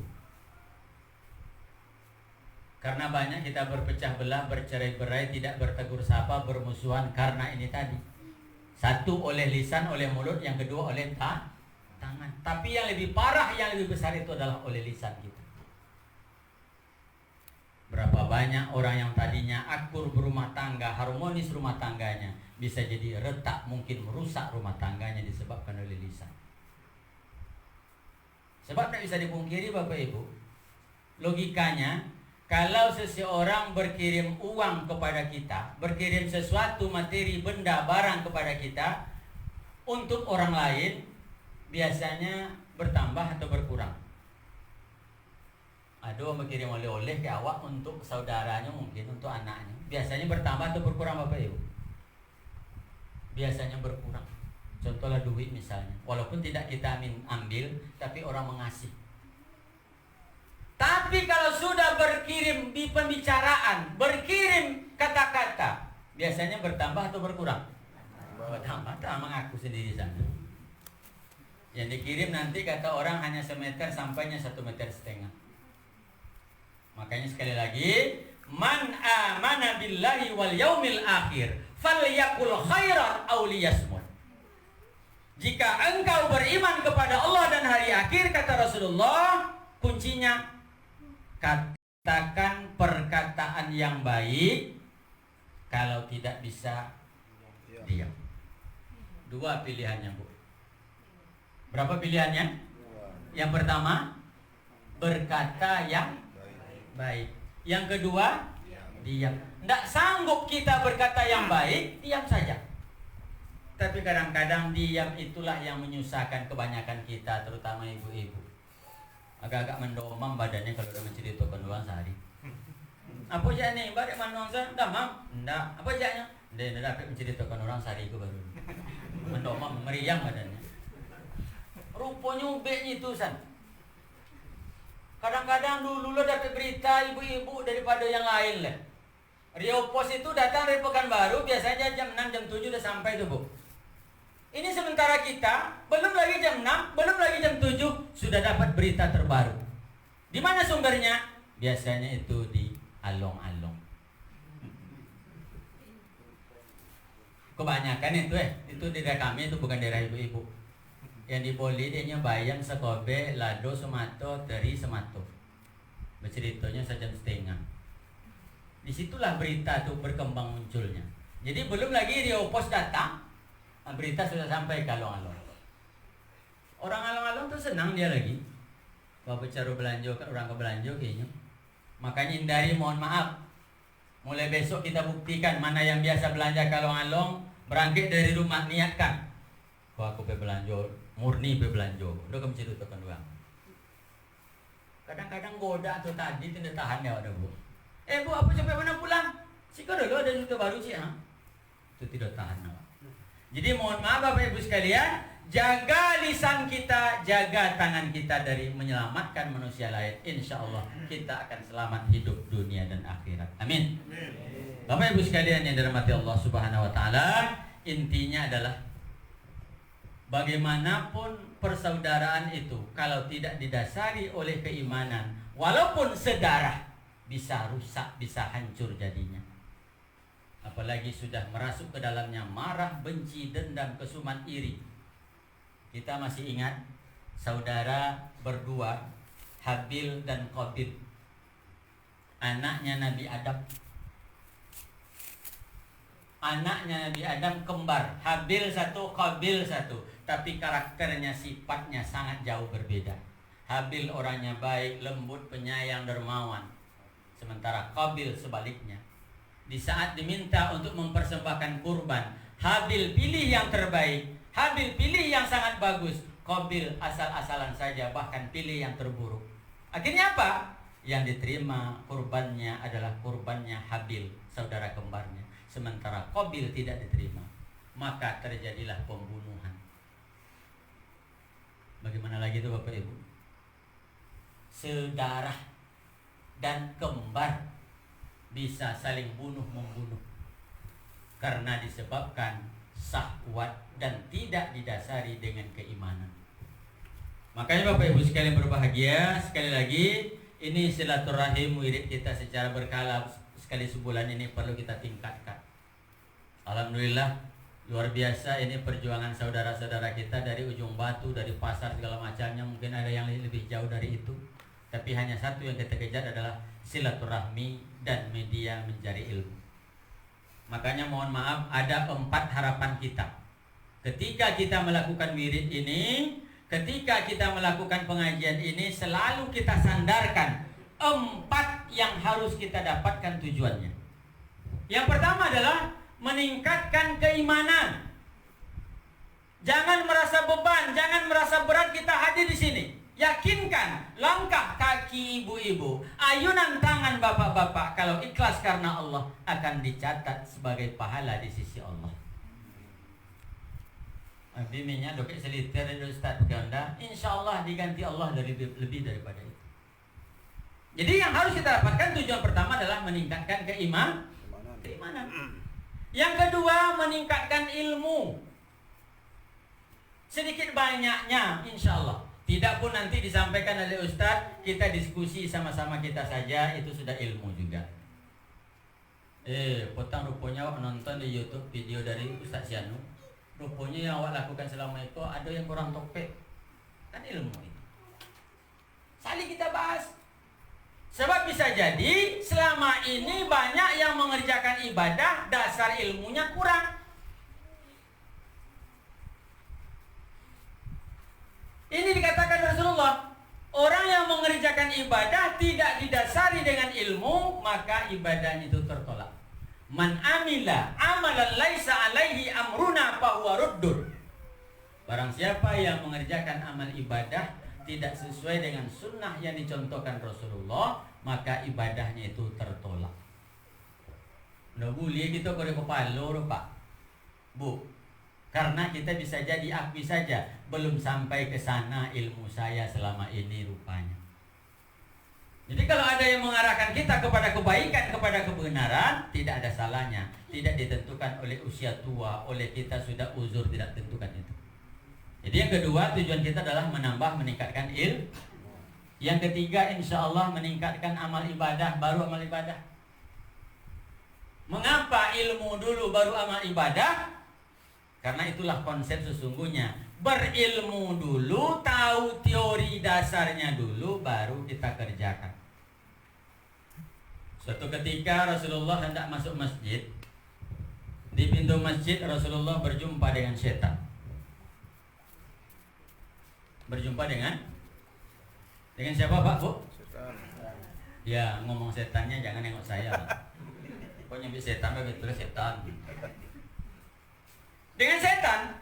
Karena banyak kita berpecah belah, bercerai-berai, tidak bertegur sapa, bermusuhan karena ini tadi. Satu oleh lisan, oleh mulut, yang kedua oleh tangan. Tapi yang lebih parah, yang lebih besar itu adalah oleh lisan kita. Berapa banyak orang yang tadinya akur berumah tangga, harmonis rumah tangganya, bisa jadi retak, mungkin merusak rumah tangganya disebabkan oleh lisan. Sebab tidak bisa dipungkiri Bapak Ibu, logikanya kalau seseorang berkirim uang kepada kita, berkirim sesuatu materi, benda, barang kepada kita untuk orang lain, biasanya bertambah atau berkurang. Ada orang berkirim oleh-oleh ke awak untuk saudaranya, mungkin untuk anaknya, biasanya bertambah atau berkurang Bapak Ibu? Biasanya berkurang. Contohlah duit misalnya, walaupun tidak kita ambil, tapi orang mengasih. Tapi kalau sudah berkirim di pembicaraan, berkirim kata-kata, biasanya bertambah atau berkurang? Bertambah, tak mengaku sendiri sana. Yang dikirim nanti kata orang hanya semeter, sampainya 1,5 meter. Makanya sekali lagi, man amana billahi wal yaumil akhir falyakul khairan aw liyasmut. Jika engkau beriman kepada Allah dan hari akhir, kata Rasulullah, kuncinya katakan perkataan yang baik. Kalau tidak bisa, diam. 2 pilihannya Bu. Berapa pilihannya? Yang pertama, berkata yang baik. Yang kedua, diam. Tidak sanggup kita berkata yang baik, diam saja. Tapi kadang-kadang diam itulah yang menyusahkan kebanyakan kita, terutama ibu-ibu. Agak-agak mendomam badannya kalau udah menceritakan orang sehari. Apa aja nih, balik mandong saya, dah mam, enggak. Apa aja? Dia dapat menceritakan orang sehari itu baru. Mendomam, meriang badannya. Rupanya ubeknya itu san. Kadang-kadang dulu lo dapat berita ibu-ibu daripada yang lain lah. Rio Pos itu datang dari Pekanbaru biasanya jam 6, jam 7 udah sampai tuh Bu. Ini sementara kita belum lagi jam 6, belum lagi jam 7 sudah dapat berita terbaru. Di mana sumbernya? Biasanya itu di along-along. Kebanyakan itu di daerah kami, itu bukan daerah ibu-ibu. Yang di Poli dia Bayang, Sekobe, Lado, Semato, Teri, Semato. Berceritanya 1,5 jam. Disitulah berita itu berkembang munculnya. Jadi belum lagi Rio Pos datang, berita sudah sampai ke along-along. Orang along-along tuh senang dia lagi. Kalau bicara belanja, orang ke belanja kayaknya. Makanya hindari, mohon maaf. Mulai besok kita buktikan mana yang biasa belanja ke along-along, berangkat dari rumah niatkan. Kalau aku pergi belanja, murni pergi belanja. Udah kamu ceritakan doang. Kadang-kadang goda tuh tadi tidak tahan ya ada Bu. Bu, apa sampai mana pulang? Siko dulu ada juga baru sih, itu tidak tahan. Jadi mohon maaf Bapak Ibu sekalian, jaga lisan kita, jaga tangan kita dari menyelamatkan manusia lain. Insya Allah kita akan selamat hidup dunia dan akhirat. Amin. Bapak Ibu sekalian yang dirahmati Allah Subhanahu Wa Taala, intinya adalah bagaimanapun persaudaraan itu kalau tidak didasari oleh keimanan, walaupun sedarah, bisa rusak, bisa hancur jadinya. Apalagi sudah merasuk ke dalamnya marah, benci, dendam, kesuman, iri. Kita masih ingat saudara berdua, Habil dan Qabil, anaknya Nabi Adam. Anaknya Nabi Adam kembar, Habil satu, Qabil satu, tapi karakternya, sifatnya sangat jauh berbeda. Habil orangnya baik, lembut, penyayang, dermawan. Sementara Qabil sebaliknya. Di saat diminta untuk mempersembahkan kurban, Habil pilih yang terbaik, Habil pilih yang sangat bagus, Qabil asal-asalan saja, bahkan pilih yang terburuk. Akhirnya apa? Yang diterima kurbannya adalah kurbannya Habil, saudara kembarnya. Sementara Qabil tidak diterima. Maka terjadilah pembunuhan. Bagaimana lagi itu Bapak Ibu? Sedarah dan kembar bisa saling bunuh-membunuh karena disebabkan syahwat dan tidak didasari dengan keimanan. Makanya Bapak Ibu sekalian berbahagia, sekali lagi ini silaturahim wirid kita secara berkala sekali sebulan ini perlu kita tingkatkan. Alhamdulillah luar biasa ini perjuangan saudara-saudara kita dari ujung batu, dari pasar segala macamnya, mungkin ada yang lebih jauh dari itu. Tapi hanya satu yang kita kejar adalah silaturahmi dan media mencari ilmu. Makanya mohon maaf, ada 4 harapan kita. Ketika kita melakukan wirid ini, ketika kita melakukan pengajian ini, selalu kita sandarkan 4 yang harus kita dapatkan tujuannya. Yang pertama adalah meningkatkan keimanan. Jangan merasa beban, jangan merasa berat kita hadir di sini. Yakinkan langkah kaki ibu-ibu, ayunan tangan bapak-bapak, kalau ikhlas karena Allah akan dicatat sebagai pahala di sisi Allah. Bimbingnya dokter seliter dari Ustaz Ganda, insya Allah diganti Allah dari lebih daripada itu. Jadi yang harus kita dapatkan, tujuan pertama adalah meningkatkan keimanan. Yang kedua meningkatkan ilmu. Sedikit banyaknya insya Allah. Tidak pun nanti disampaikan oleh Ustadz, kita diskusi sama-sama kita saja, itu sudah ilmu juga. Potong rupanya awak nonton di YouTube video dari Ustadz Sianu. Rupanya yang awak lakukan selama itu ada yang kurang topik. Kan ilmu itu. Saling kita bahas. Sebab bisa jadi selama ini banyak yang mengerjakan ibadah, dasar ilmunya kurang. Ini dikatakan Rasulullah, orang yang mengerjakan ibadah tidak didasari dengan ilmu, maka ibadahnya itu tertolak. Man amila amalan laisa alaihi amruna fahuwa ruddun. Barang siapa yang mengerjakan amal ibadah tidak sesuai dengan sunnah yang dicontohkan Rasulullah, maka ibadahnya itu tertolak. Nggak boleh kita kode kepala, Pak. Bu. Karena kita bisa jadi akui saja belum sampai ke sana ilmu saya selama ini rupanya. Jadi kalau ada yang mengarahkan kita kepada kebaikan, kepada kebenaran, tidak ada salahnya. Tidak ditentukan oleh usia tua, oleh kita sudah uzur, tidak tentukan itu. Jadi yang kedua, tujuan kita adalah menambah, meningkatkan ilmu. Yang ketiga, insya Allah meningkatkan amal ibadah, baru amal ibadah. Mengapa ilmu dulu baru amal ibadah? Karena itulah konsep sesungguhnya. Berilmu dulu, tahu teori dasarnya dulu, baru kita kerjakan. Suatu ketika Rasulullah hendak masuk masjid. Di pintu masjid Rasulullah berjumpa dengan setan. Berjumpa dengan siapa Pak, Bu? Setan. Ya, ngomong setannya jangan nengok saya, Pak. Kok nyebut setan, betul setan. Dengan setan.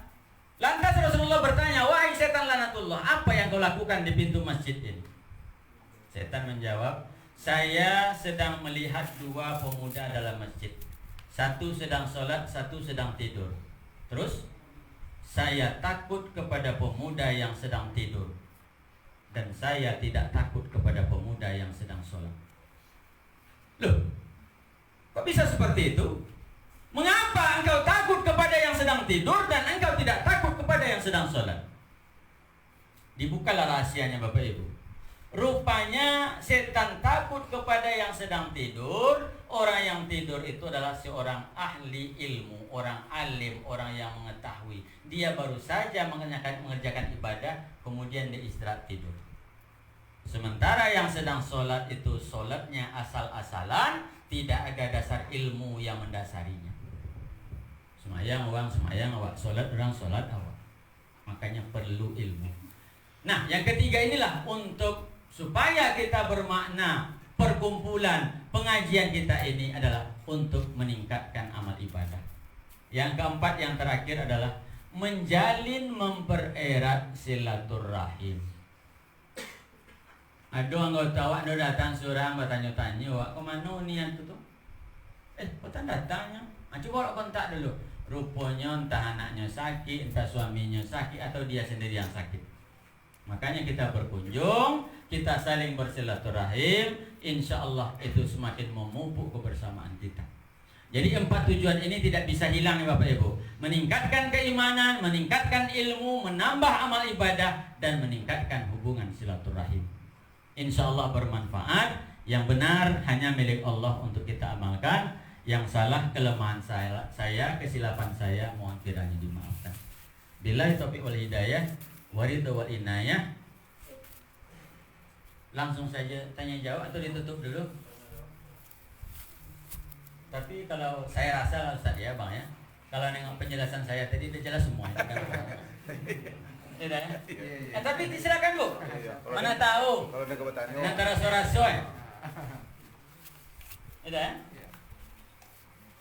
Lantas Rasulullah bertanya, wahai setan lanatullah, apa yang kau lakukan di pintu masjid ini? Setan menjawab, saya sedang melihat 2 pemuda dalam masjid. Satu sedang sholat, satu sedang tidur. Terus, saya takut kepada pemuda yang sedang tidur, dan saya tidak takut kepada pemuda yang sedang sholat. Loh, kok bisa seperti itu? Mengapa engkau takut kepada yang sedang tidur dan engkau tidak takut kepada yang sedang sholat? Dibukalah rahasianya Bapak Ibu. Rupanya setan takut kepada yang sedang tidur. Orang yang tidur itu adalah seorang ahli ilmu, orang alim, orang yang mengetahui. Dia baru saja mengerjakan ibadah, kemudian dia istirahat tidur. Sementara yang sedang sholat itu sholatnya asal-asalan, tidak ada dasar ilmu yang mendasarinya. Semayang awak, sholat orang sholat awak. Makanya perlu ilmu. Nah, yang ketiga inilah untuk supaya kita bermakna perkumpulan pengajian kita ini adalah untuk meningkatkan amal ibadah. Yang keempat, yang terakhir adalah menjalin mempererat silaturahim. Ada anggota awak datang seorang bertanya-tanya, awak kemana niat itu tuh? Kau tak datangnya? Coba awak kontak dulu. Rupanya entah anaknya sakit, entah suaminya sakit, atau dia sendiri yang sakit. Makanya kita berkunjung, kita saling bersilaturahim, insya Allah itu semakin memupuk kebersamaan kita. Jadi 4 tujuan ini tidak bisa hilang ya Bapak Ibu. Meningkatkan keimanan, meningkatkan ilmu, menambah amal ibadah, dan meningkatkan hubungan silaturahim. Insya Allah bermanfaat. Yang benar hanya milik Allah untuk kita amalkan. Yang salah kelemahan saya, kesilapan saya, mohon kiranya dimaafkan. Billahi taufiq wal hidayah, waridha wal inayah. Langsung saja tanya jawab atau ditutup dulu? Tapi kalau saya rasa Ustaz ya Bang ya, kalau nengok penjelasan saya tadi udah jelas semua ya, kan? Tidak ya? Tapi silakan Bu. Mana tahu? Kalau ada kebertanya. Antara suara-suara. Tidak ya?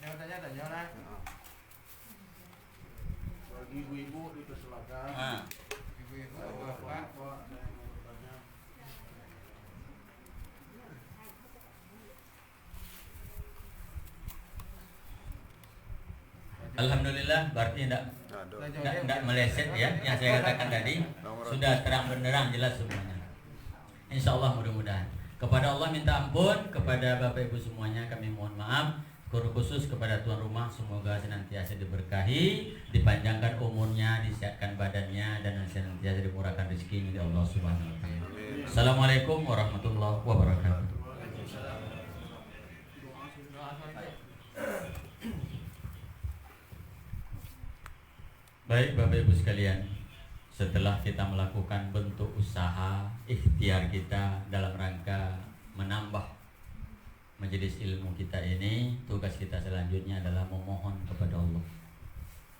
Yang tanya lah. Bagi ibu-ibu dipersilakan. Ibu-ibu bapak ada yang mau bertanya. Alhamdulillah, berarti tidak meleset ya yang saya katakan tadi, sudah terang benderang jelas semuanya. Insya Allah mudah-mudahan. Kepada Allah minta ampun, kepada Bapak Ibu semuanya kami mohon maaf. Khusus kepada tuan rumah, semoga senantiasa diberkahi, dipanjangkan umurnya, disehatkan badannya, dan senantiasa dimurahkan rezeki dari Allah Subhanahu wa taala. Assalamualaikum warahmatullahi wabarakatuh. Baik Bapak Ibu sekalian, setelah kita melakukan bentuk usaha ikhtiar kita dalam rangka menambah majelis ilmu kita ini, tugas kita selanjutnya adalah memohon kepada Allah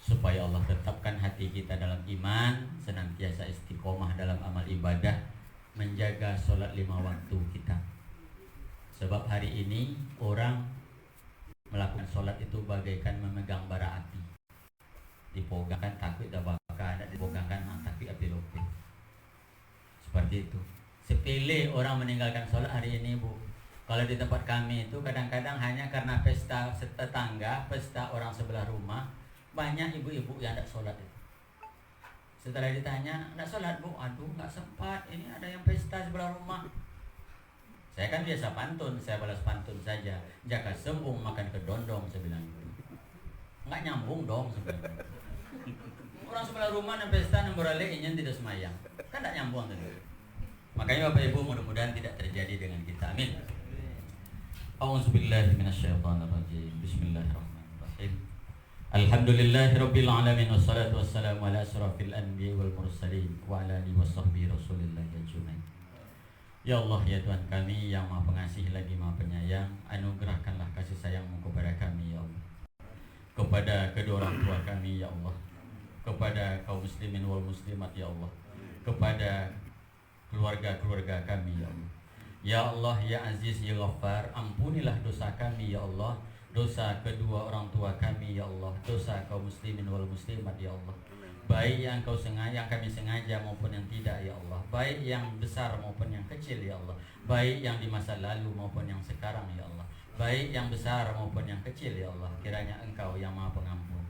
supaya Allah tetapkan hati kita dalam iman, senantiasa istiqomah dalam amal ibadah, menjaga sholat 5 waktu kita. Sebab hari ini orang melakukan sholat itu bagaikan memegang bara api, dipogangkan takut dah bakar, dipogangkan takut api lope. Seperti itu. Sepele orang meninggalkan sholat hari ini Bu. Kalau di tempat kami itu kadang-kadang hanya karena pesta tetangga, pesta orang sebelah rumah, banyak ibu-ibu yang tidak sholat itu. Setelah ditanya, tidak sholat Bu? Aduh, nggak sempat, ini ada yang pesta sebelah rumah. Saya kan biasa pantun, saya balas pantun saja. Jaka sembung makan kedondong, saya bilang gitu. Nggak nyambung dong sebenarnya. Orang sebelah rumah yang pesta, yang beralih, ingin tidak semayang. Kan tidak nyambung tadi. Makanya Bapak Ibu mudah-mudahan tidak terjadi dengan kita. Amin. A'udzubillahi minasyaitonirrajim. Bismillahirrahmanirrahim. Alhamdulillahirabbil alamin wassalatu wassalamu ala asrofil anbiya'i wal mursalin wa ala alihi washabbihi rasulillahi ajmain. Ya Allah ya Tuhan kami yang Maha Pengasih lagi Maha Penyayang, anugerahkanlah kasih sayang-Mu kepada kami ya Allah. Kepada kedua orang tua kami ya Allah. Kepada kaum muslimin wal muslimat ya Allah. Kepada keluarga-keluarga kami ya Allah. Ya Allah, ya Aziz, ya Ghaffar, ampunilah dosa kami ya Allah, dosa kedua orang tua kami ya Allah, dosa kaum muslimin wal muslimat ya Allah. Baik yang kami sengaja maupun yang tidak ya Allah, baik yang besar maupun yang kecil ya Allah, baik yang di masa lalu maupun yang sekarang ya Allah. baik yang besar maupun yang kecil ya Allah, kiranya Engkau yang Maha Pengampun.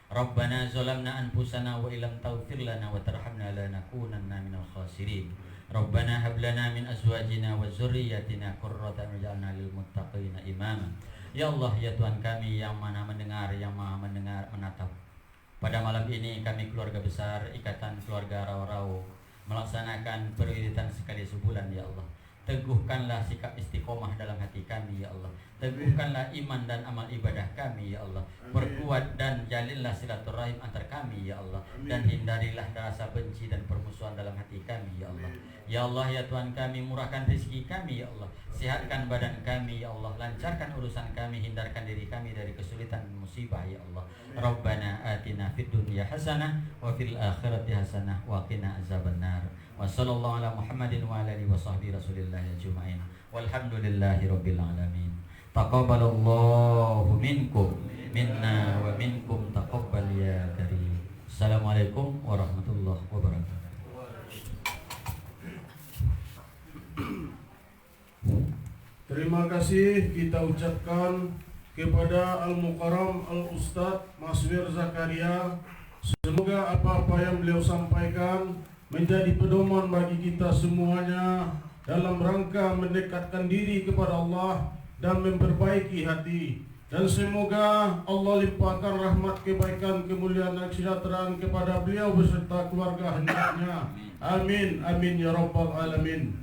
Rabbana zalamna anfusana wa illam taghfir lana wa tarhamna lanakunanna minal khasirin. Rabbana hab lana min azwajina wa dzurriyyatina qurrata a'yun waj'alna lil muttaqina imama. Ya Allah, ya Tuhan kami yang Maha mendengar, yang Maha mendengar menatap. Pada malam ini kami keluarga besar Ikatan Keluarga Rawa-Rawa melaksanakan perwiritan sekali sebulan ya Allah. Teguhkanlah sikap istiqomah dalam hati kami ya Allah. Teguhkanlah iman dan amal ibadah kami ya Allah. Perkuat dan jalinlah silaturahim antar kami ya Allah. Dan hindarilah rasa benci dan permusuhan dalam hati kami ya Allah. Ya Allah, ya Tuhan kami, murahkan rezeki kami ya Allah. Sehatkan badan kami ya Allah. Lancarkan urusan kami, hindarkan diri kami dari kesulitan dan musibah ya Allah. Rabbana atina fid dunya hasanah wa fil akhirati hasanah wa qina azabannar. Wa sallallahu ala Muhammadin wa ala alihi wa sahbihi rasulillah ajmain. Walhamdulillahi rabbil alamin. Taqabbalallahu minkum minna wa minkum taqabbal ya karim. Assalamualaikum warahmatullahi wabarakatuh. Terima kasih kita ucapkan kepada Al-Mukarram Al-Ustadz Maswir Zakaria. Semoga apa-apa yang beliau sampaikan menjadi pedoman bagi kita semuanya dalam rangka mendekatkan diri kepada Allah dan memperbaiki hati. Dan semoga Allah limpahkan rahmat, kebaikan, kemuliaan dan kesejahteraan kepada beliau beserta keluarga hendaknya. Amin, amin ya rabbal alamin.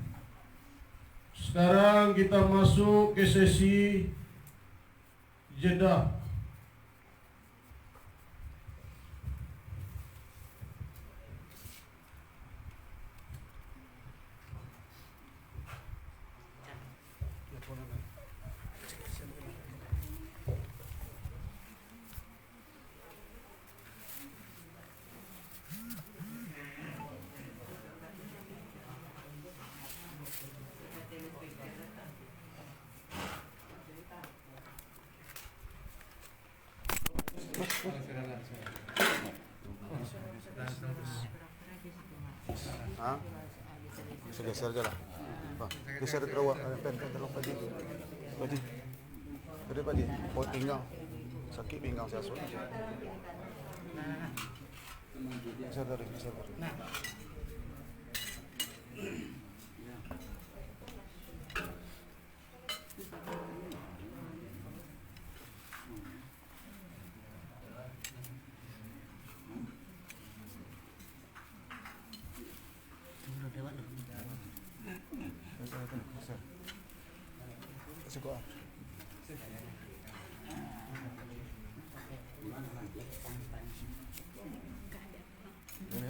Sekarang kita masuk ke sesi jeda. Geser aja lah. Geser ke bawah. Pen tolong Padi. Padi. Oh, pinggang. Sakit pinggang saya soalnya. Geser dari. Cukup. Ini